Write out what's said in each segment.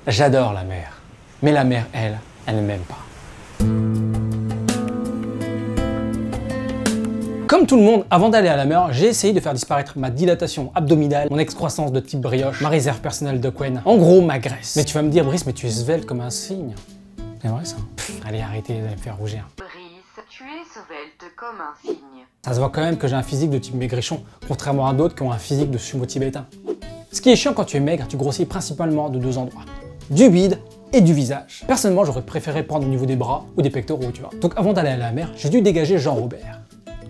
J'adore la mer. Mais la mer, elle ne m'aime pas. Comme tout le monde, avant d'aller à la mer, j'ai essayé de faire disparaître ma dilatation abdominale, mon excroissance de type brioche, ma réserve personnelle de Quen, en gros ma graisse. Mais tu vas me dire, Brice, mais tu es svelte comme un cygne. C'est vrai ça? Allez, arrêtez, vous allez me faire rougir. Brice, tu es svelte comme un cygne. Ça se voit quand même que j'ai un physique de type maigrichon, contrairement à d'autres qui ont un physique de sumo tibétain. Ce qui est chiant quand tu es maigre, tu grossis principalement de deux endroits. Du bide et du visage. Personnellement, j'aurais préféré prendre au niveau des bras ou des pectoraux, tu vois. Donc avant d'aller à la mer, j'ai dû dégager Jean Robert.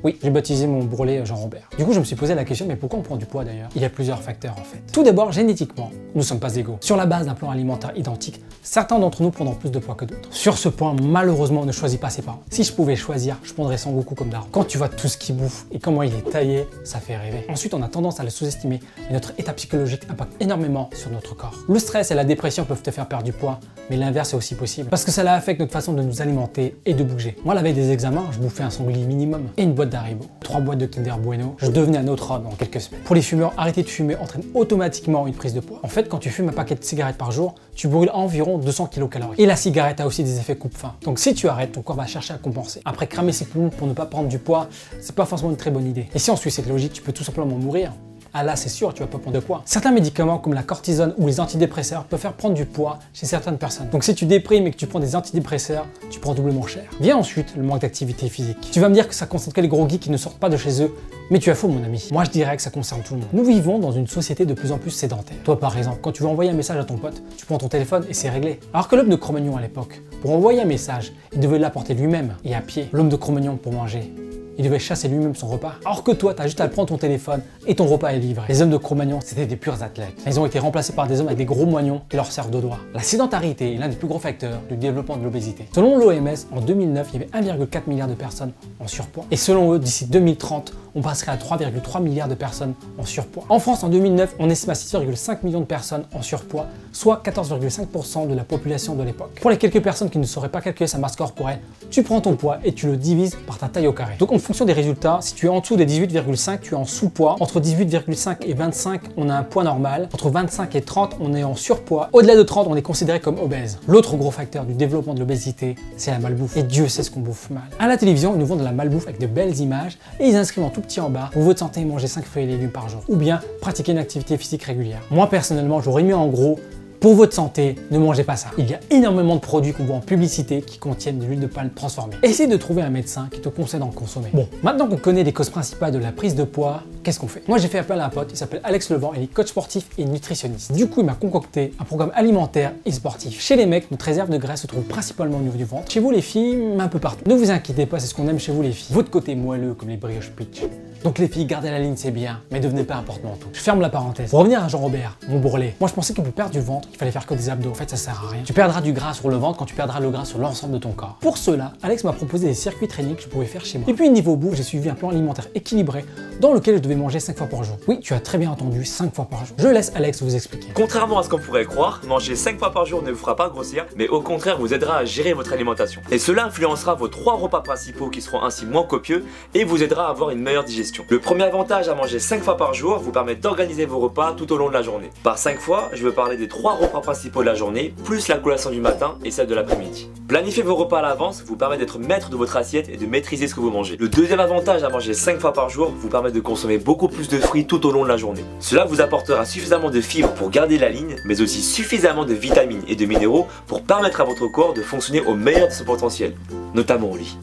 Oui, j'ai baptisé mon bourrelet Jean Robert. Du coup, je me suis posé la question, mais pourquoi on prend du poids d'ailleurs? Il y a plusieurs facteurs en fait. Tout d'abord, génétiquement, nous ne sommes pas égaux. Sur la base d'un plan alimentaire identique, certains d'entre nous prendront plus de poids que d'autres. Sur ce point, malheureusement, on ne choisit pas ses parents. Si je pouvais choisir, je prendrais Sangoku comme daron. Quand tu vois tout ce qu'il bouffe et comment il est taillé, ça fait rêver. Ensuite, on a tendance à le sous-estimer et notre état psychologique impacte énormément sur notre corps. Le stress et la dépression peuvent te faire perdre du poids, mais l'inverse est aussi possible. Parce que cela affecte notre façon de nous alimenter et de bouger. Moi, la veille des examens, je bouffais un sanglier minimum et une boîte d'Haribo. 3 boîtes de Kinder Bueno, je devenais un autre homme en quelques semaines. Pour les fumeurs, arrêter de fumer entraîne automatiquement une prise de poids. En fait, quand tu fumes un paquet de cigarettes par jour, tu brûles environ 200 kcal. Et la cigarette a aussi des effets coupe-faim. Donc si tu arrêtes, ton corps va chercher à compenser. Après, cramer ses poumons pour ne pas prendre du poids, c'est pas forcément une très bonne idée. Et si on suit cette logique, tu peux tout simplement mourir. Ah là, c'est sûr, tu vas pas prendre de poids. Certains médicaments comme la cortisone ou les antidépresseurs peuvent faire prendre du poids chez certaines personnes. Donc si tu déprimes et que tu prends des antidépresseurs, tu prends doublement cher. Vient ensuite le manque d'activité physique. Tu vas me dire que ça concerne que les gros geeks qui ne sortent pas de chez eux, mais tu as faux mon ami. Moi je dirais que ça concerne tout le monde. Nous vivons dans une société de plus en plus sédentaire. Toi par exemple, quand tu veux envoyer un message à ton pote, tu prends ton téléphone et c'est réglé. Alors que l'homme de Cro-Magnon à l'époque, pour envoyer un message, il devait l'apporter lui-même et à pied. L'homme de Cro-Magnon pour manger, il devait chasser lui-même son repas. Alors que toi, tu as juste à prendre ton téléphone et ton repas est livré. Les hommes de Cro-Magnon, c'était des purs athlètes. Ils ont été remplacés par des hommes avec des gros moignons qui leur servent de doigts. La sédentarité est l'un des plus gros facteurs du développement de l'obésité. Selon l'OMS, en 2009, il y avait 1,4 milliard de personnes en surpoids. Et selon eux, d'ici 2030, on passerait à 3,3 milliards de personnes en surpoids. En France, en 2009, on estime à 6,5 millions de personnes en surpoids, soit 14,5% de la population de l'époque. Pour les quelques personnes qui ne sauraient pas calculer sa masse corporelle, tu prends ton poids et tu le divises par ta taille au carré. Donc en fonction des résultats, si tu es en dessous des 18,5, tu es en sous-poids. Entre 18,5 et 25, on a un poids normal. Entre 25 et 30, on est en surpoids. Au-delà de 30, on est considéré comme obèse. L'autre gros facteur du développement de l'obésité, c'est la malbouffe. Et Dieu sait ce qu'on bouffe mal. À la télévision, ils nous vendent de la malbouffe avec de belles images et ils inscrivent en tout petit en bas, pour votre santé, manger 5 fruits et légumes par jour. Ou bien pratiquer une activité physique régulière. Moi personnellement, j'aurais mis en gros, pour votre santé, ne mangez pas ça. Il y a énormément de produits qu'on voit en publicité qui contiennent de l'huile de palme transformée. Essayez de trouver un médecin qui te conseille d'en consommer. Bon, maintenant qu'on connaît les causes principales de la prise de poids, qu'est-ce qu'on fait? Moi, j'ai fait appel à un pote, il s'appelle Alex Levent, il est coach sportif et nutritionniste. Du coup, il m'a concocté un programme alimentaire et sportif. Chez les mecs, notre réserve de graisse se trouve principalement au niveau du ventre. Chez vous, les filles, un peu partout. Ne vous inquiétez pas, c'est ce qu'on aime chez vous, les filles. Votre côté moelleux, comme les brioches pitch. Donc les filles, gardez la ligne, c'est bien, mais devenez pas un porte-manteau. Je ferme la parenthèse. Pour revenir à Jean Robert, mon bourrelet. Moi, je pensais que pour perdre du ventre, il fallait faire que des abdos. En fait, ça sert à rien. Tu perdras du gras sur le ventre quand tu perdras le gras sur l'ensemble de ton corps. Pour cela, Alex m'a proposé des circuits training que je pouvais faire chez moi. Et puis niveau bouffe, j'ai suivi un plan alimentaire équilibré dans lequel je devais manger 5 fois par jour. Oui, tu as très bien entendu, 5 fois par jour. Je laisse Alex vous expliquer. Contrairement à ce qu'on pourrait croire, manger 5 fois par jour ne vous fera pas grossir, mais au contraire vous aidera à gérer votre alimentation. Et cela influencera vos 3 repas principaux qui seront ainsi moins copieux et vous aidera à avoir une meilleure digestion. Le premier avantage à manger 5 fois par jour vous permet d'organiser vos repas tout au long de la journée. Par 5 fois, je veux parler des 3 repas principaux de la journée, plus la collation du matin et celle de l'après-midi. Planifier vos repas à l'avance vous permet d'être maître de votre assiette et de maîtriser ce que vous mangez. Le deuxième avantage à manger 5 fois par jour vous permet de consommer beaucoup plus de fruits tout au long de la journée. Cela vous apportera suffisamment de fibres pour garder la ligne, mais aussi suffisamment de vitamines et de minéraux pour permettre à votre corps de fonctionner au meilleur de son potentiel, notamment au lit.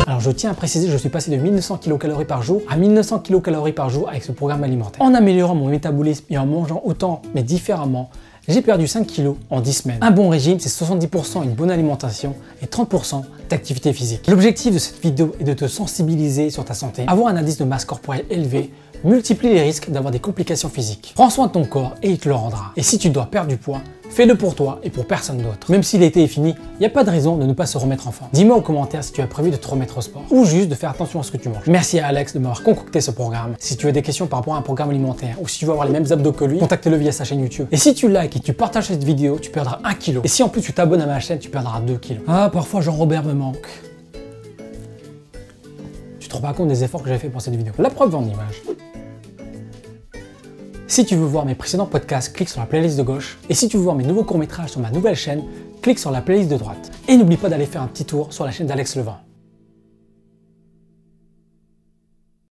Alors je tiens à préciser, je suis passé de 1900 kcal par jour à 1900 kcal par jour avec ce programme alimentaire. En améliorant mon métabolisme et en mangeant autant mais différemment, j'ai perdu 5 kg en 10 semaines. Un bon régime, c'est 70% une bonne alimentation et 30% d'activité physique. L'objectif de cette vidéo est de te sensibiliser sur ta santé, avoir un indice de masse corporelle élevé, multiplie les risques d'avoir des complications physiques. Prends soin de ton corps et il te le rendra. Et si tu dois perdre du poids, fais-le pour toi et pour personne d'autre. Même si l'été est fini, il n'y a pas de raison de ne pas se remettre en forme. Dis-moi en commentaire si tu as prévu de te remettre au sport ou juste de faire attention à ce que tu manges. Merci à Alex de m'avoir concocté ce programme. Si tu as des questions par rapport à un programme alimentaire ou si tu veux avoir les mêmes abdos que lui, contacte-le via sa chaîne YouTube. Et si tu likes et tu partages cette vidéo, tu perdras 1 kg. Et si en plus tu t'abonnes à ma chaîne, tu perdras 2 kg. Ah, parfois Jean-Robert me manque. Tu te rends pas compte des efforts que j'ai fait pour cette vidéo. La preuve en image. Si tu veux voir mes précédents podcasts, clique sur la playlist de gauche. Et si tu veux voir mes nouveaux courts-métrages sur ma nouvelle chaîne, clique sur la playlist de droite. Et n'oublie pas d'aller faire un petit tour sur la chaîne d'Alex Levin.